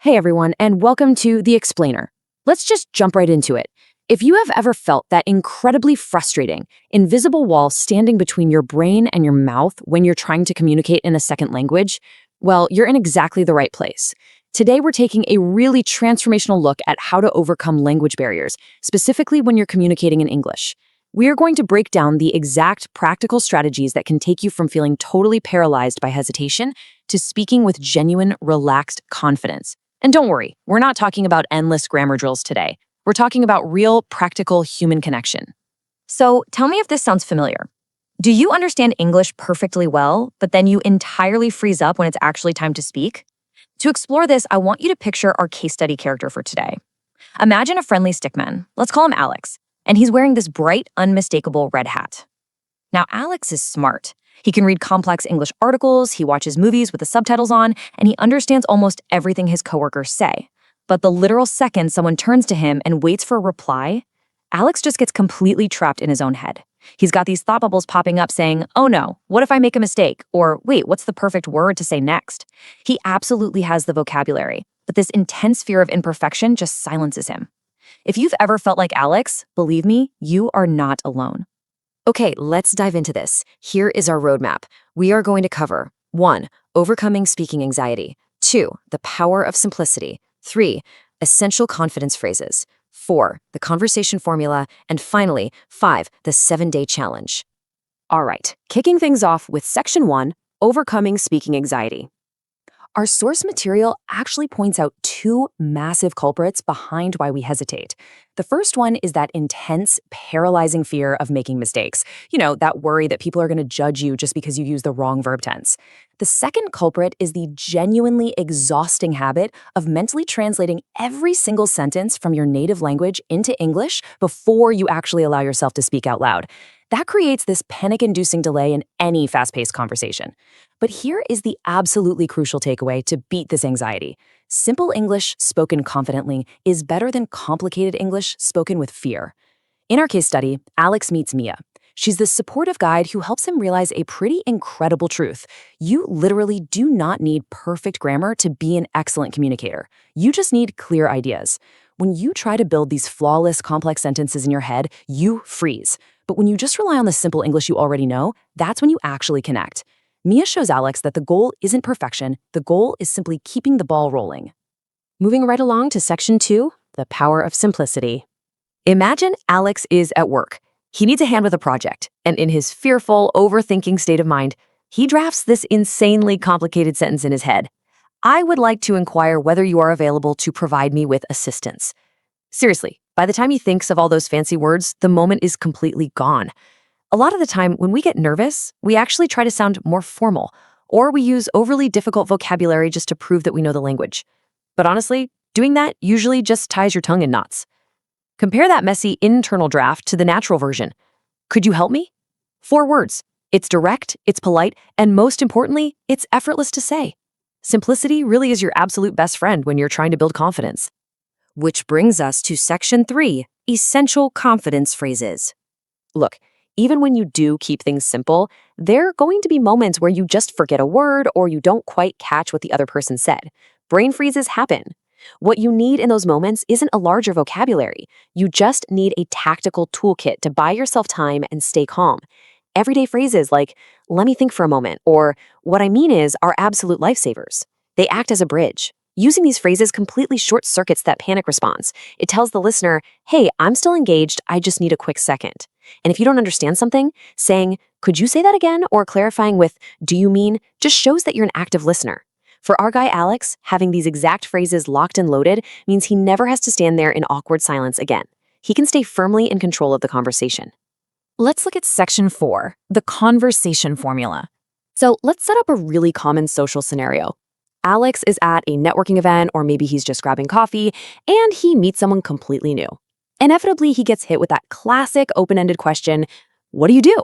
Hey everyone, and welcome to The Explainer. Let's just jump right into it. If you have ever felt that incredibly frustrating, invisible wall standing between your brain and your mouth when you're trying to communicate in a second language, well, you're in exactly the right place. Today, we're taking a really transformational look at how to overcome language barriers, specifically when you're communicating in English. We are going to break down the exact practical strategies that can take you from feeling totally paralyzed by hesitation to speaking with genuine, relaxed confidence. And don't worry, we're not talking about endless grammar drills today. We're talking about real, practical human connection. So tell me if this sounds familiar. Do you understand English perfectly well, but then you entirely freeze up when it's actually time to speak? To explore this, I want you to picture our case study character for today. Imagine a friendly stickman. Let's call him Alex. And he's wearing this bright, unmistakable red hat. Now, Alex is smart. He can read complex English articles, he watches movies with the subtitles on, and he understands almost everything his coworkers say. But the literal second someone turns to him and waits for a reply, Alex just gets completely trapped in his own head. He's got these thought bubbles popping up saying, oh no, what if I make a mistake? Or wait, what's the perfect word to say next? He absolutely has the vocabulary, but this intense fear of imperfection just silences him. If you've ever felt like Alex, believe me, you are not alone. Okay, let's dive into this. Here is our roadmap. We are going to cover 1. Overcoming speaking anxiety. 2. The power of simplicity. 3. Essential confidence phrases. 4. The conversation formula. And finally, 5. The 7-day challenge. All right, kicking things off with Section 1, Overcoming Speaking Anxiety. Our source material actually points out two massive culprits behind why we hesitate. The first one is that intense, paralyzing fear of making mistakes. You know, that worry that people are going to judge you just because you use the wrong verb tense. The second culprit is the genuinely exhausting habit of mentally translating every single sentence from your native language into English before you actually allow yourself to speak out loud. That creates this panic-inducing delay in any fast-paced conversation. But here is the absolutely crucial takeaway to beat this anxiety. Simple English spoken confidently is better than complicated English spoken with fear. In our case study, Alex meets Mia. She's the supportive guide who helps him realize a pretty incredible truth. You literally do not need perfect grammar to be an excellent communicator. You just need clear ideas. When you try to build these flawless, complex sentences in your head, you freeze. But when you just rely on the simple English you already know, that's when you actually connect. Mia shows Alex that the goal isn't perfection, the goal is simply keeping the ball rolling. Moving right along to Section 2, the power of simplicity. Imagine Alex is at work. He needs a hand with a project, and in his fearful, overthinking state of mind, he drafts this insanely complicated sentence in his head. I would like to inquire whether you are available to provide me with assistance. Seriously, by the time he thinks of all those fancy words, the moment is completely gone. A lot of the time, when we get nervous, we actually try to sound more formal, or we use overly difficult vocabulary just to prove that we know the language. But honestly, doing that usually just ties your tongue in knots. Compare that messy internal draft to the natural version. Could you help me? 4 words. It's direct, it's polite, and most importantly, it's effortless to say. Simplicity really is your absolute best friend when you're trying to build confidence. Which brings us to Section 3, Essential Confidence Phrases. Look, even when you do keep things simple, there are going to be moments where you just forget a word or you don't quite catch what the other person said. Brain freezes happen. What you need in those moments isn't a larger vocabulary. You just need a tactical toolkit to buy yourself time and stay calm. Everyday phrases like, let me think for a moment, or what I mean is, are absolute lifesavers. They act as a bridge. Using these phrases completely short-circuits that panic response. It tells the listener, hey, I'm still engaged, I just need a quick second. And if you don't understand something, saying, could you say that again? Or clarifying with, do you mean, just shows that you're an active listener. For our guy Alex, having these exact phrases locked and loaded means he never has to stand there in awkward silence again. He can stay firmly in control of the conversation. Let's look at Section 4, the conversation formula. So let's set up a really common social scenario. Alex is at a networking event, or maybe he's just grabbing coffee, and he meets someone completely new. Inevitably, he gets hit with that classic open-ended question, what do you do?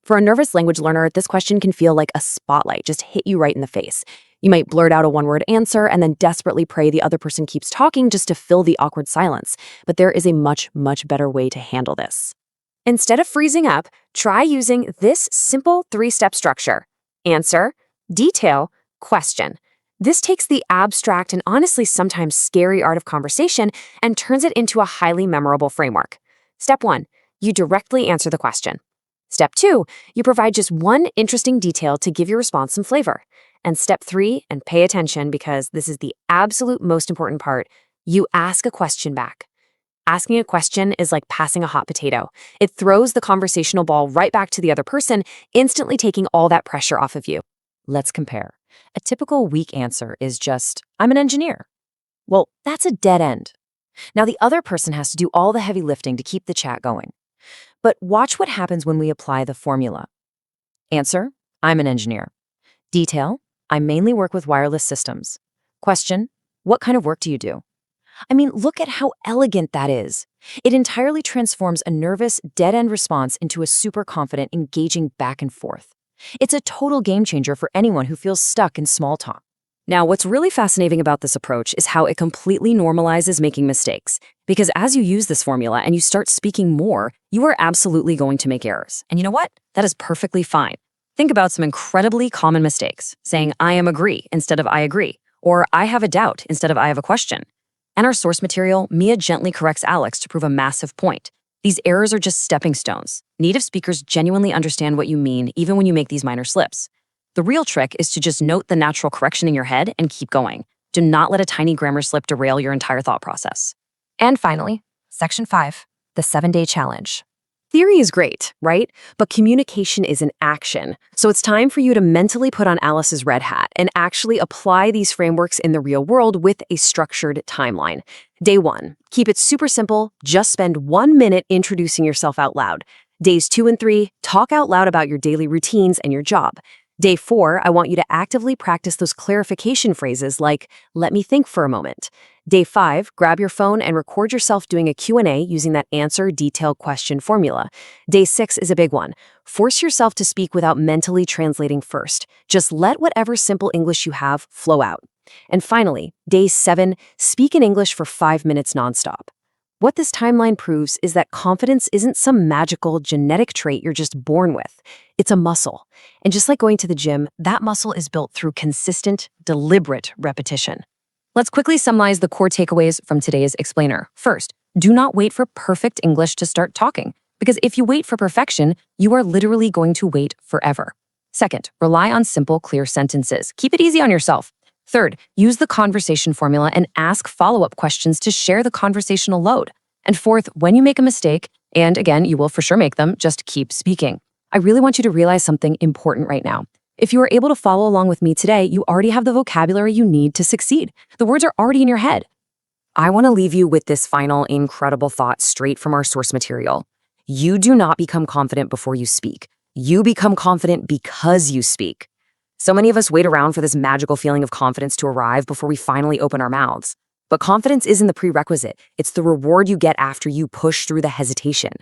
For a nervous language learner, this question can feel like a spotlight, just hit you right in the face. You might blurt out a one-word answer and then desperately pray the other person keeps talking just to fill the awkward silence. But there is a much, much better way to handle this. Instead of freezing up, try using this simple 3-step structure. Answer, detail, question. This takes the abstract and honestly sometimes scary art of conversation and turns it into a highly memorable framework. Step 1, you directly answer the question. Step 2, you provide just one interesting detail to give your response some flavor. And step 3, and pay attention because this is the absolute most important part, you ask a question back. Asking a question is like passing a hot potato. It throws the conversational ball right back to the other person, instantly taking all that pressure off of you. Let's compare. A typical weak answer is just, I'm an engineer. Well, that's a dead end. Now the other person has to do all the heavy lifting to keep the chat going. But watch what happens when we apply the formula. Answer, I'm an engineer. Detail, I mainly work with wireless systems. Question, what kind of work do you do? I mean, look at how elegant that is. It entirely transforms a nervous, dead-end response into a super confident, engaging back and forth. It's a total game changer for anyone who feels stuck in small talk. Now, what's really fascinating about this approach is how it completely normalizes making mistakes. Because as you use this formula and you start speaking more, you are absolutely going to make errors. And you know what? That is perfectly fine. Think about some incredibly common mistakes, saying I am agree instead of I agree, or I have a doubt instead of I have a question. In our source material, Mia gently corrects Alex to prove a massive point. These errors are just stepping stones. Native speakers genuinely understand what you mean even when you make these minor slips. The real trick is to just note the natural correction in your head and keep going. Do not let a tiny grammar slip derail your entire thought process. And finally, Section 5, the 7-day challenge. Theory is great, right? But communication is an action. So it's time for you to mentally put on Alice's red hat and actually apply these frameworks in the real world with a structured timeline. Day 1, keep it super simple. Just spend 1 minute introducing yourself out loud. Days 2 and 3, talk out loud about your daily routines and your job. Day 4, I want you to actively practice those clarification phrases like, let me think for a moment. Day 5, grab your phone and record yourself doing a Q&A using that answer detailed question formula. Day 6 is a big one. Force yourself to speak without mentally translating first. Just let whatever simple English you have flow out. And finally, Day 7, speak in English for 5 minutes nonstop. What this timeline proves is that confidence isn't some magical genetic trait you're just born with. It's a muscle. And just like going to the gym, that muscle is built through consistent, deliberate repetition. Let's quickly summarize the core takeaways from today's explainer. First, do not wait for perfect English to start talking, because if you wait for perfection, you are literally going to wait forever. Second, rely on simple, clear sentences. Keep it easy on yourself. Third, use the conversation formula and ask follow-up questions to share the conversational load. And fourth, when you make a mistake, and again, you will for sure make them, just keep speaking. I really want you to realize something important right now. If you are able to follow along with me today, you already have the vocabulary you need to succeed. The words are already in your head. I want to leave you with this final incredible thought straight from our source material. You do not become confident before you speak. You become confident because you speak. So many of us wait around for this magical feeling of confidence to arrive before we finally open our mouths. But confidence isn't the prerequisite. It's the reward you get after you push through the hesitation.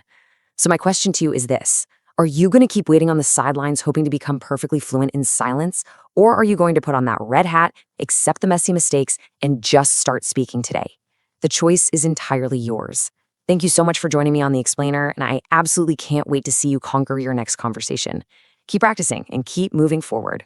So my question to you is this. Are you going to keep waiting on the sidelines hoping to become perfectly fluent in silence? Or are you going to put on that red hat, accept the messy mistakes, and just start speaking today? The choice is entirely yours. Thank you so much for joining me on The Explainer, and I absolutely can't wait to see you conquer your next conversation. Keep practicing and keep moving forward.